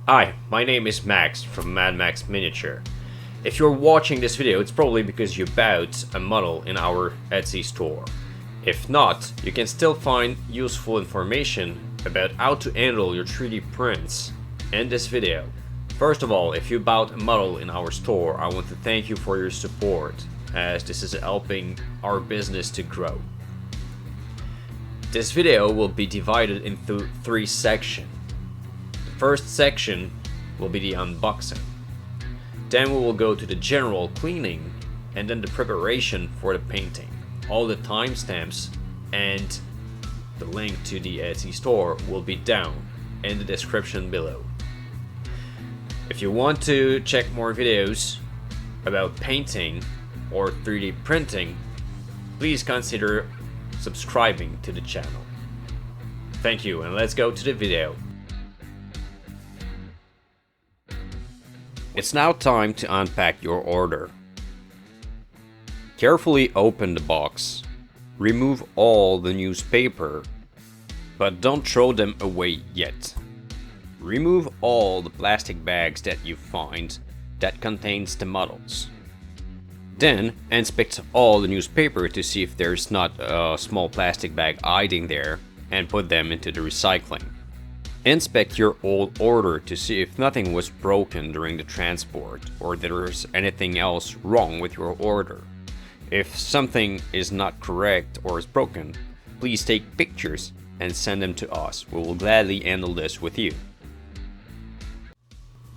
Hi, my name is Max from Mad Max Miniature. If you're watching this video, it's probably because you bought a model in our Etsy store. If not, you can still find useful information about how to handle your 3D prints in this video. First of all, if you bought a model in our store, I want to thank you for your support, as this is helping our business to grow. This video will be divided into 3 sections. The first section will be the unboxing. Then we will go to the general cleaning and then the preparation for the painting. All the timestamps and the link to the Etsy store will be down in the description below. If you want to check more videos about painting or 3D printing, please consider subscribing to the channel. Thank you, and let's go to the video. It's now time to unpack your order. Carefully open the box. Remove all the newspaper, but don't throw them away yet. Remove all the plastic bags that you find that contains the models. Then inspect all the newspaper to see if there's not a small plastic bag hiding there and put them into the recycling. Inspect your old order to see if nothing was broken during the transport or there's anything else wrong with your order. If something is not correct or is broken, please take pictures and send them to us. We will gladly handle this with you.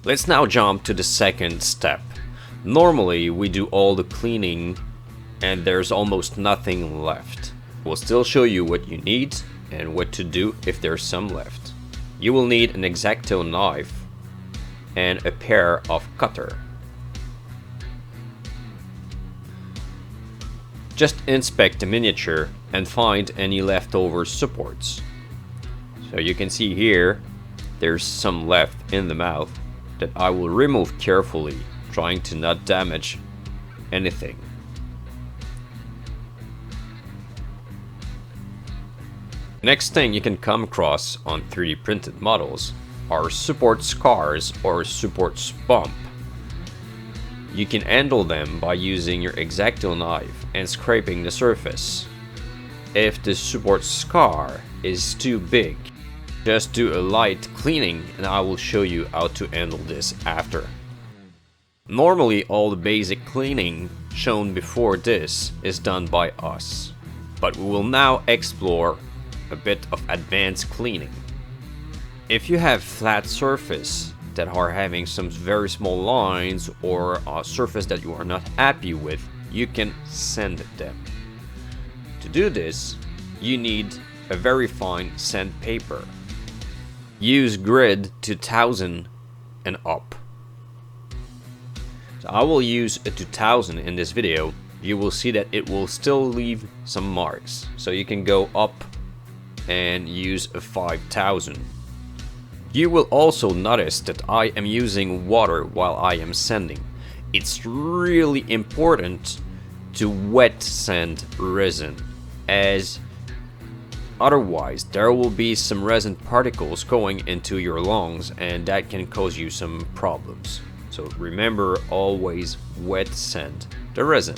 Let's now jump to the second step. Normally we do all the cleaning and there's almost nothing left. We'll still show you what you need and what to do if there's some left. You will need an X-Acto knife and a pair of cutter. Just inspect the miniature and find any leftover supports. So you can see here there's some left in the mouth that I will remove carefully, trying to not damage anything. Next thing you can come across on 3D printed models are support scars or support bump. You can handle them by using your X-Acto knife and scraping the surface. If the support scar is too big, just do a light cleaning and I will show you how to handle this after. Normally all the basic cleaning shown before this is done by us, but we will now explore a bit of advanced cleaning. If you have flat surface that are having some very small lines or a surface that you are not happy with, you can sand them. To do this, you need a very fine sandpaper. Use grid 2000 and up. So I will use a 2000 in this video. You will see that it will still leave some marks. So you can go up and use a 5000. You will also notice that I am using water while I am sanding. It's really important to wet sand resin, as otherwise there will be some resin particles going into your lungs and that can cause you some problems. So remember, always wet sand the resin.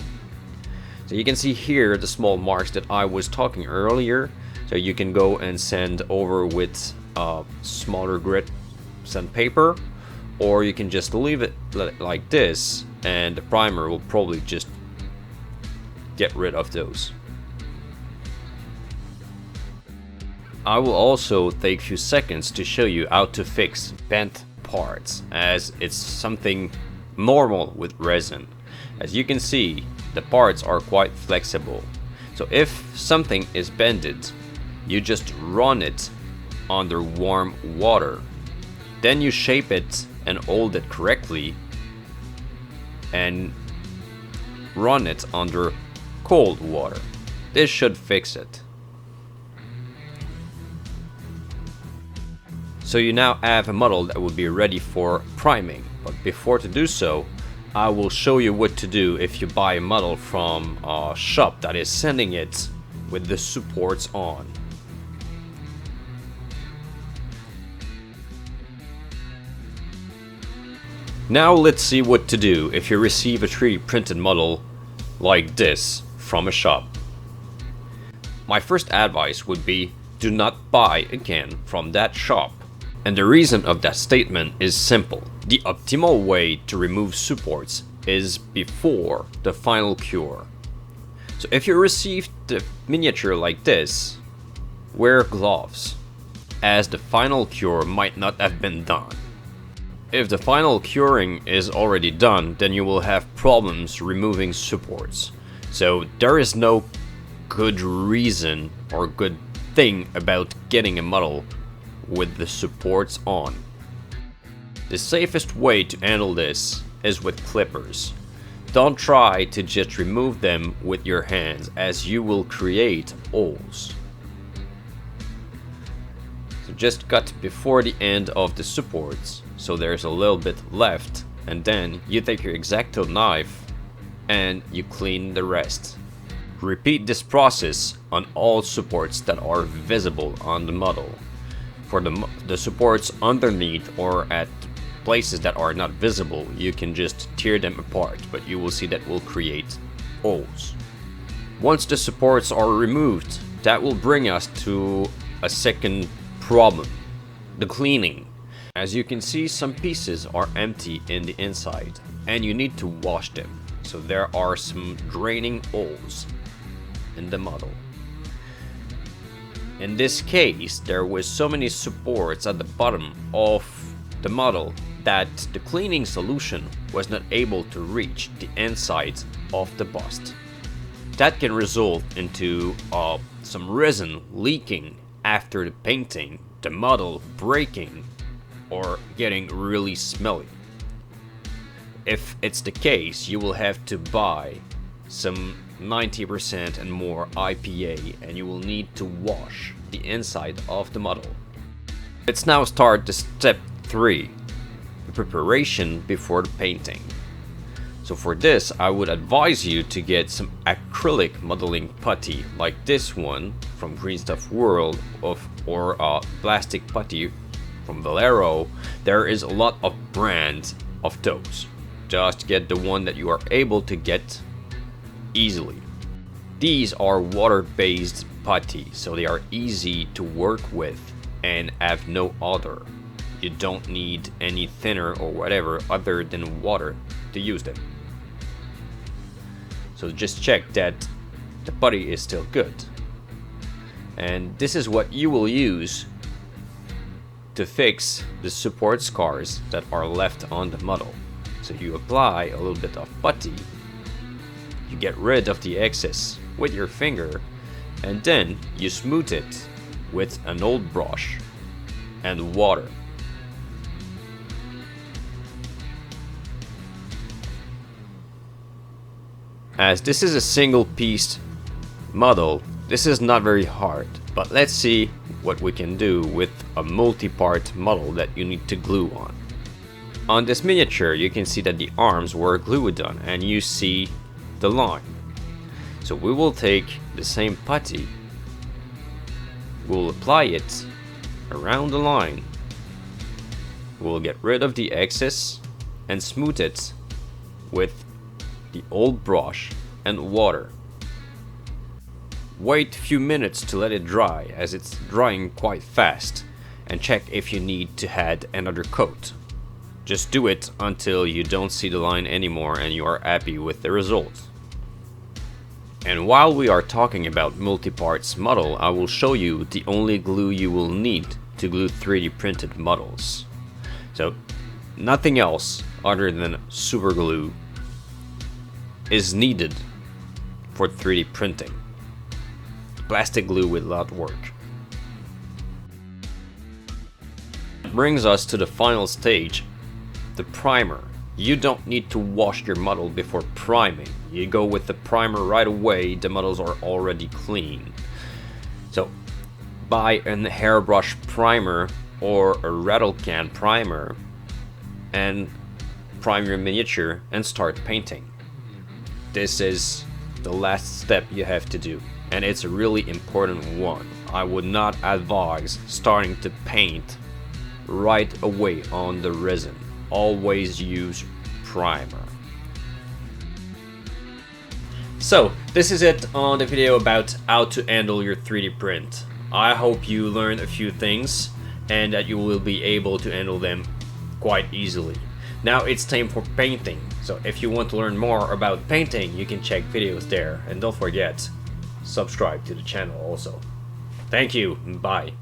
So you can see here the small marks that I was talking earlier. So you can go and sand over with smaller grit sandpaper, or you can just leave it like this and the primer will probably just get rid of those. I will also take a few seconds to show you how to fix bent parts, as it's something normal with resin. As you can see, the parts are quite flexible. So if something is bended, you just run it under warm water. Then you shape it and hold it correctly and run it under cold water. This should fix it. So you now have a model that will be ready for priming. But before to do so, I will show you what to do if you buy a model from a shop that is sending it with the supports on. Now let's see what to do if you receive a 3D printed model like this from a shop. My first advice would be, do not buy again from that shop. And the reason of that statement is simple. The optimal way to remove supports is before the final cure. So if you received the miniature like this, wear gloves, as the final cure might not have been done. If the final curing is already done, then you will have problems removing supports. So there is no good reason or good thing about getting a model with the supports on. The safest way to handle this is with clippers. Don't try to just remove them with your hands, as you will create holes. So just cut before the end of the supports, so there's a little bit left, and then you take your X-Acto knife and you clean the rest. Repeat this process on all supports that are visible on the model. For the supports underneath or at places that are not visible, you can just tear them apart, but you will see that will create holes. Once the supports are removed, that will bring us to a second problem, the cleaning. As you can see, some pieces are empty in the inside and you need to wash them. So there are some draining holes in the model. In this case, there was so many supports at the bottom of the model that the cleaning solution was not able to reach the inside of the bust. That can result into some resin leaking after the painting, the model breaking, or getting really smelly. If it's the case, you will have to buy some 90% and more IPA, and you will need to wash the inside of the model. Let's now start the step 3, the preparation before the painting. So for this, I would advise you to get some acrylic modeling putty like this one from Green Stuff World or plastic putty from Valero. There is a lot of brands of those. Just get the one that you are able to get easily. These are water-based putty, so they are easy to work with and have no odor. You don't need any thinner or whatever other than water to use them. So just check that the putty is still good. And this is what you will use to fix the support scars that are left on the model. So you apply a little bit of putty, you get rid of the excess with your finger, and then you smooth it with an old brush and water. As this is a single piece model, this is not very hard, but let's see what we can do with a multi-part model that you need to glue on. On this miniature, you can see that the arms were glued on and you see the line. So we will take the same putty, we'll apply it around the line, we'll get rid of the excess and smooth it with the old brush and water. Wait a few minutes to let it dry, as it's drying quite fast, and check if you need to add another coat. Just do it until you don't see the line anymore and you are happy with the result. And while we are talking about multi-parts model, I will show you the only glue you will need to glue 3D printed models. So nothing else other than super glue is needed for 3D printing. Plastic glue will not work. Brings us to the final stage, the primer. You don't need to wash your model before priming. You go with the primer right away, the models are already clean. So buy an hairbrush primer or a rattle can primer and prime your miniature and start painting. This is the last step you have to do, and it's a really important one. I would not advise starting to paint right away on the resin. always use primer. So this is it on the video about how to handle your 3D print. I hope you learned a few things and that you will be able to handle them quite easily. Now it's time for painting. So if you want to learn more about painting, you can check videos there, and don't forget, subscribe to the channel also. Thank you, bye.